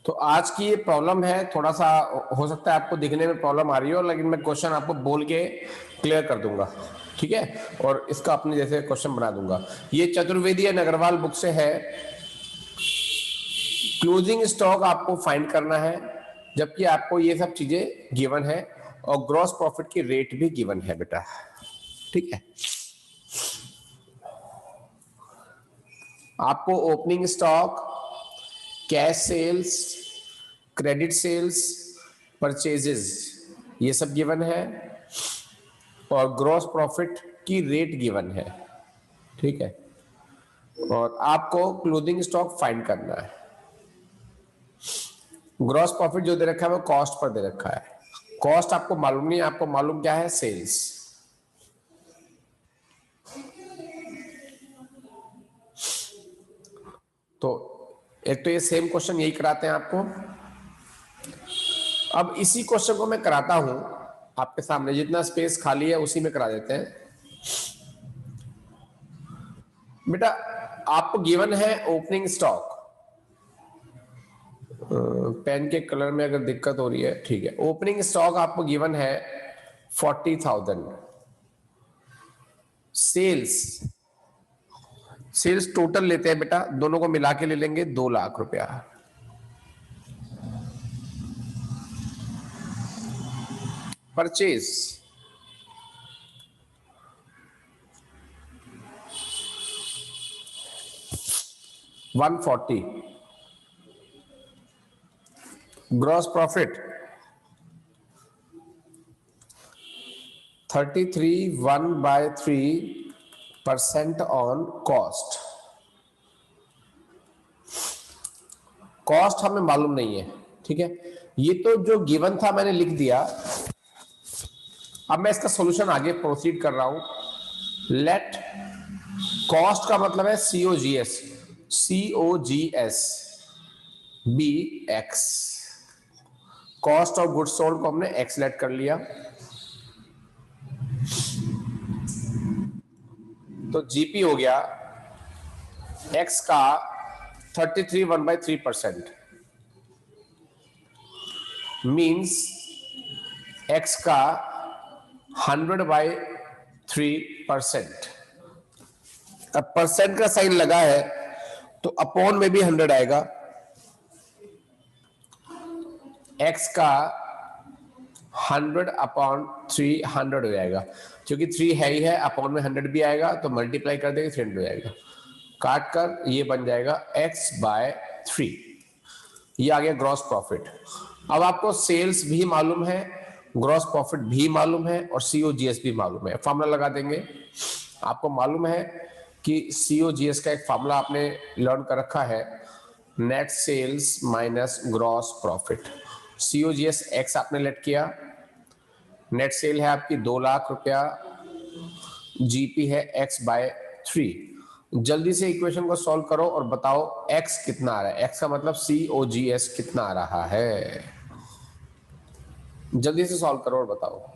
तो आज की ये प्रॉब्लम है, थोड़ा सा हो सकता है आपको दिखने में प्रॉब्लम आ रही हो, लेकिन मैं क्वेश्चन आपको बोल के क्लियर कर दूंगा, ठीक है, और इसका अपने जैसे क्वेश्चन बना दूंगा। ये चतुर्वेदी एंड अग्रवाल बुक से है। क्लोजिंग स्टॉक आपको फाइंड करना है, जबकि आपको ये सब चीजें गिवन है, और ग्रॉस प्रॉफिट की रेट भी गिवन है बेटा, ठीक है। आपको opening stock, cash sales, credit sales, purchases, ये सब गिवन है, और ग्रॉस प्रॉफिट की रेट गिवन है, ठीक है। और आपको क्लोजिंग स्टॉक फाइंड करना है। ग्रॉस प्रॉफिट जो दे रखा है वो कॉस्ट पर दे रखा है। कॉस्ट आपको मालूम नहीं है, आपको मालूम क्या है, सेल्स। तो एक तो ये सेम क्वेश्चन यही कराते हैं आपको। अब इसी क्वेश्चन को मैं कराता हूं आपके सामने, जितना स्पेस खाली है उसी में करा देते हैं बेटा। आपको गिवन है ओपनिंग स्टॉक, पेन के कलर में अगर दिक्कत हो रही है, ठीक है। ओपनिंग स्टॉक आपको गिवन है 40,000। सेल्स, सेल्स टोटल लेते हैं बेटा, दोनों को मिला के ले लेंगे 2 लाख रुपया। Purchase 140। Gross profit 33.1/3% on cost. Cost हमें मालूम नहीं है, ठीक है। ये तो जो गिवन था मैंने लिख दिया। अब मैं इसका सॉल्यूशन आगे प्रोसीड कर रहा हूं। लेट कॉस्ट का मतलब है COGS, COGS be X. Cost of goods sold को हमने एक्स लेट कर लिया, तो जीपी हो गया एक्स का 33.1/3%, मीन्स एक्स का 100/3%। अब परसेंट का साइन लगा है तो अपॉन में भी 100 आएगा। एक्स का 100/300 हो जाएगा, क्योंकि 3 है ही है, अपॉन में 100 भी आएगा तो मल्टीप्लाई कर देंगे 300 हो जाएगा। काट कर ये बन जाएगा x/3। ये आ गया ग्रॉस प्रॉफिट। अब आपको सेल्स भी मालूम है, ग्रॉस प्रॉफिट भी मालूम है, और COGS भी मालूम है। फॉर्मूला लगा देंगे। आपको मालूम है कि COGS का एक फॉर्मूला आपने लर्न कर रखा है, net sales minus gross profit. COGS x आपने लेट किया, नेट सेल है आपकी 2 लाख रुपया, जीपी है x/3। जल्दी से इक्वेशन को सॉल्व करो और बताओ x कितना आ रहा है। x का मतलब COGS कितना आ रहा है, जल्दी से सॉल्व करो और बताओ।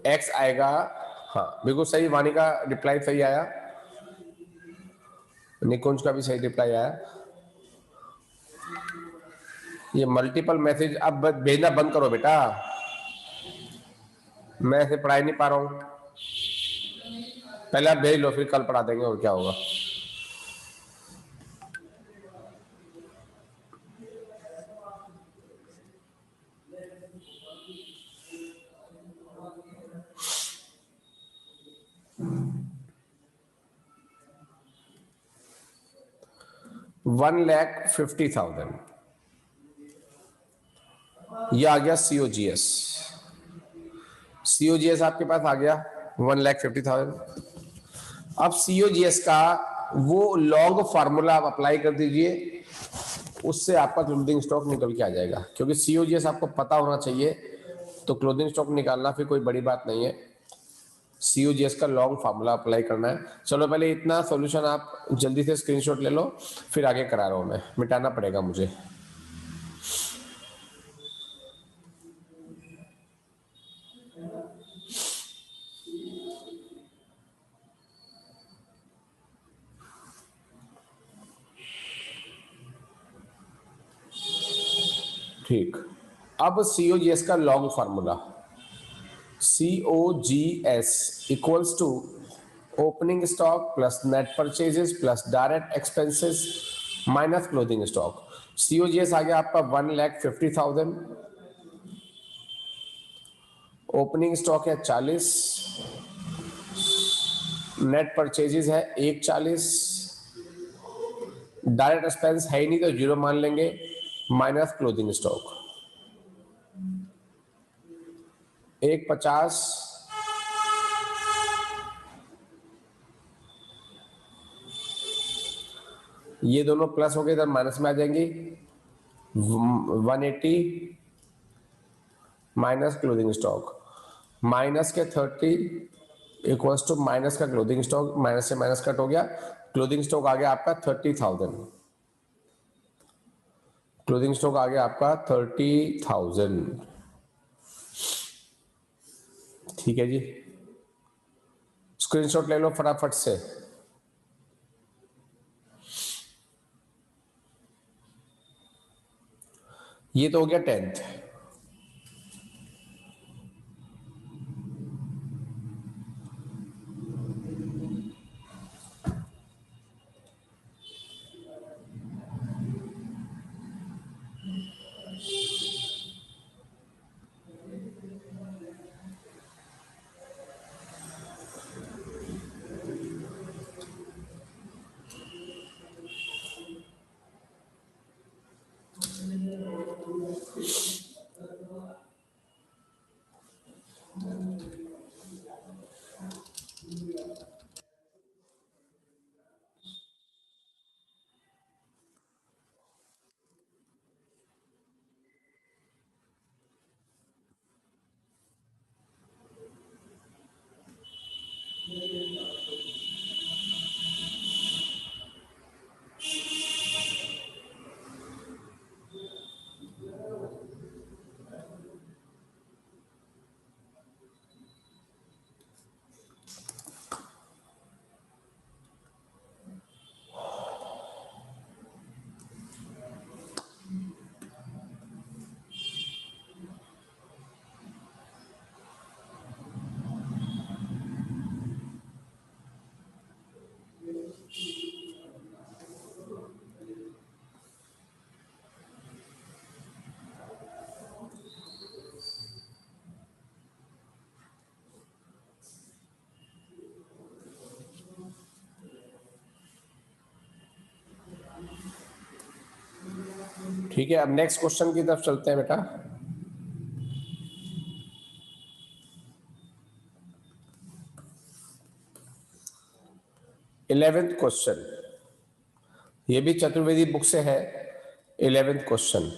x आएगा, हाँ बिल्कुल सही, वानी का रिप्लाई सही आया, निकुंज का भी सही रिप्लाई आया। ये मल्टीपल मैसेज अब भेजना बंद करो बेटा, मैं ऐसे पढ़ाई नहीं पा रहा हूं। पहले आप भेज लो, फिर कल पढ़ा देंगे, और क्या होगा। $1,50,000 ये आ गया COGS। COGS आपके पास आ गया 1,50,000। अब COGS का वो लॉग फार्मूला आप अप्लाई कर दीजिए, उससे आपका क्लोजिंग स्टॉक निकल के आ जाएगा। क्योंकि COGS आपको पता होना चाहिए, तो क्लोजिंग स्टॉक निकालना फिर कोई बड़ी बात नहीं है। COGS का लॉन्ग फार्मूला अप्लाई करना है। चलो पहले इतना सॉल्यूशन आप जल्दी से स्क्रीनशॉट ले लो, फिर आगे करा रहा हूं मैं, मिटाना पड़ेगा मुझे। ठीक, अब COGS का long formula, COGS equals to opening stock plus net purchases plus direct expenses minus closing stock. COGS आ गया आपका 1,50,000, ओपनिंग स्टॉक है 40, नेट परचेजेस है 140, डायरेक्ट एक्सपेंस है ही नहीं तो 0 मान लेंगे, माइनस क्लोथिंग स्टॉक 150, ये दोनों प्लस हो गए इधर माइनस में आ जाएंगी, 180 माइनस क्लोथिंग स्टॉक, माइनस के 30 इक्वल्स टू माइनस का क्लोथिंग स्टॉक, माइनस से माइनस कट हो गया, क्लोथिंग स्टॉक आ गया आपका 30,000, क्लोथिंग स्टॉक आ गया आपका 30,000। ठीक है जी, स्क्रीनशॉट ले लो फटाफट से। ये तो हो गया 10th। ठीक है, अब नेक्स्ट क्वेश्चन की तरफ चलते हैं बेटा। इलेवेंथ क्वेश्चन, ये भी चतुर्वेदी बुक से है। 11th question,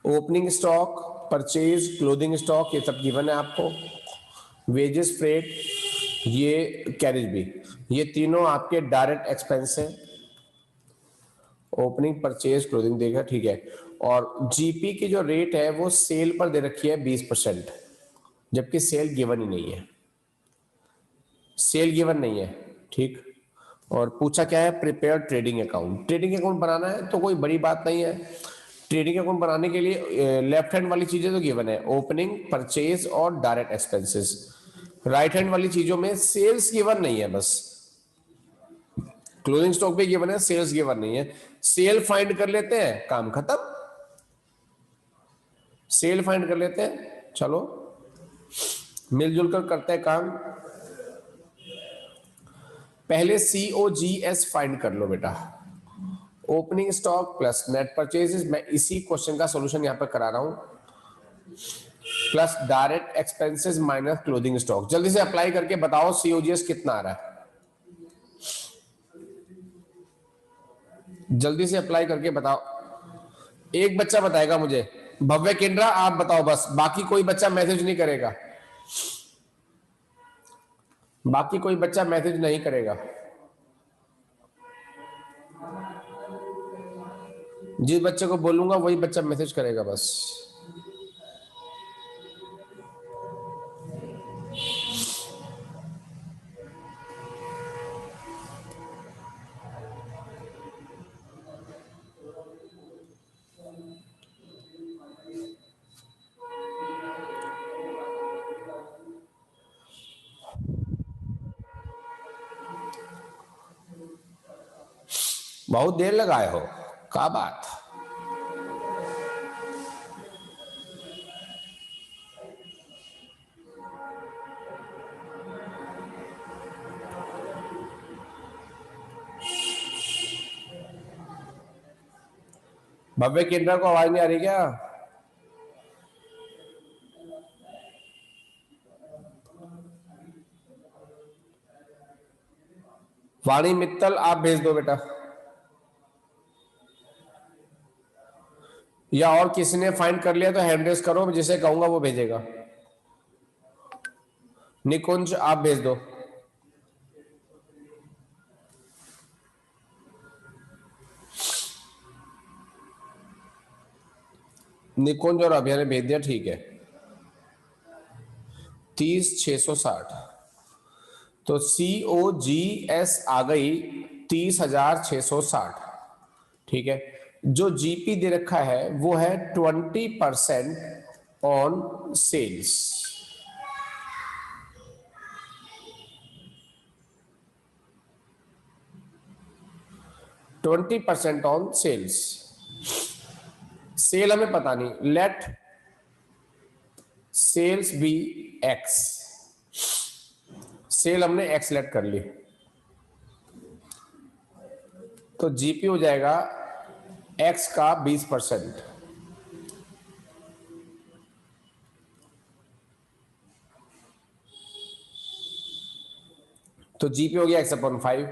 opening stock, purchase, clothing stock ये सब गिवन है आपको, वेजेस, फ्रेट, ये कैरेज भी, ये तीनों आपके डायरेक्ट एक्सपेंस है। ओपनिंग, परचेज, क्लोथिंग देखा, ठीक है। और जीपी की जो रेट है वो सेल पर दे रखी है 20%, जबकि सेल गिवन ही नहीं है, सेल गिवन नहीं है। ठीक, और पूछा क्या है, prepare trading account. Trading account बनाना है तो कोई बड़ी बात नहीं है। ट्रेडिंग अकाउंट बनाने के लिए लेफ्ट हैंड वाली चीजें तो गिवन है, ओपनिंग, परचेज और डायरेक्ट एक्सपेंसेस। राइट हैंड वाली चीजों में सेल्स गिवन नहीं है, बस क्लोजिंग स्टॉक भी गिवन है, सेल्स गिवन नहीं है। सेल फाइंड कर लेते हैं, काम खत्म। सेल फाइंड कर लेते हैं, चलो मिलजुल कर करते हैं काम। पहले COGS फाइंड कर लो बेटा, opening stock plus net purchases. मैं इसी क्वेश्चन का सॉल्यूशन यहां पर करा रहा हूं, plus direct expenses minus closing stock. जल्दी से अप्लाई करके बताओ COGS कितना आ रहा है, जल्दी से अप्लाई करके बताओ। एक बच्चा बताएगा मुझे, भव्य केंद्रा आप बताओ बस, बाकी कोई बच्चा मैसेज नहीं करेगा, बाकी कोई बच्चा मैसेज नहीं करेगा। जिस बच्चे को बोलूंगा वही बच्चा मैसेज करेगा बस। बहुत देर लगाए हो, क्या बात। भव्य केंद्र को आवाज नहीं आ रही क्या? वाणी मित्तल आप भेज दो बेटा, या और किसी ने फाइंड कर लिया तो हैंड रेस करो, जिसे कहूंगा वो भेजेगा। निकुंज आप भेज दो। निकुंज और अभिया ने भेज दिया, ठीक है। 30,660 तो COGS आ गई 30,660, ठीक है। जो जीपी दे रखा है वो है 20% on sales, on sales. Sale हमें पता नहीं, let sales be X, sale हमने एक्स लेट कर ली, तो जीपी हो जाएगा एक्स का 20%, तो जीपी हो गया x/5।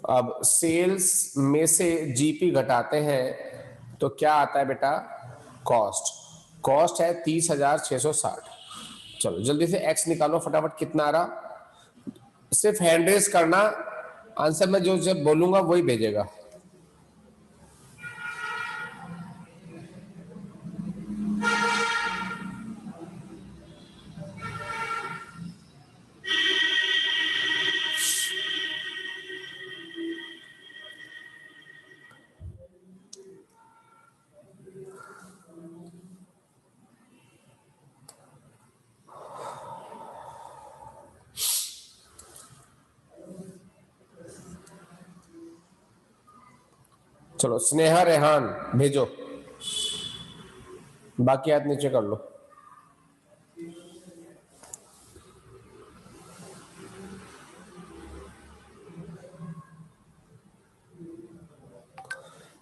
अब सेल्स में से जीपी घटाते हैं तो क्या आता है बेटा? कॉस्ट, कॉस्ट है 30,660। चलो जल्दी से x निकालो फटाफट, कितना आ रहा? सिर्फ हैंड रेस करना, आंसर में जो जब बोलूंगा वही भेजेगा। चलो स्नेहा रेहान भेजो, बाकी हाथ नीचे कर लो।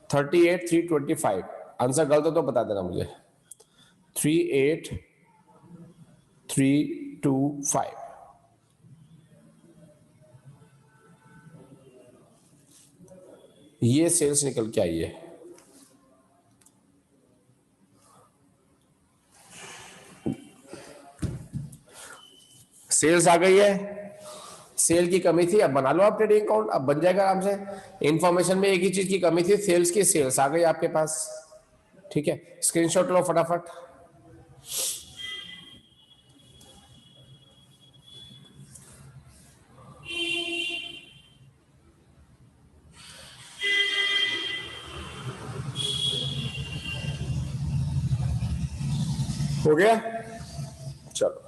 $38,325, आंसर गलत हो तो बता देना मुझे। 38,325, ये सेल्स निकल के आई है। सेल्स आ गई है, सेल की कमी थी, अब बना लो आप ट्रेडिंग अकाउंट, अब बन जाएगा आराम से। इंफॉर्मेशन में एक ही चीज की कमी थी, सेल्स की, सेल्स आ गई आपके पास, ठीक है। स्क्रीनशॉट लो फटाफट। हो गया, चलो।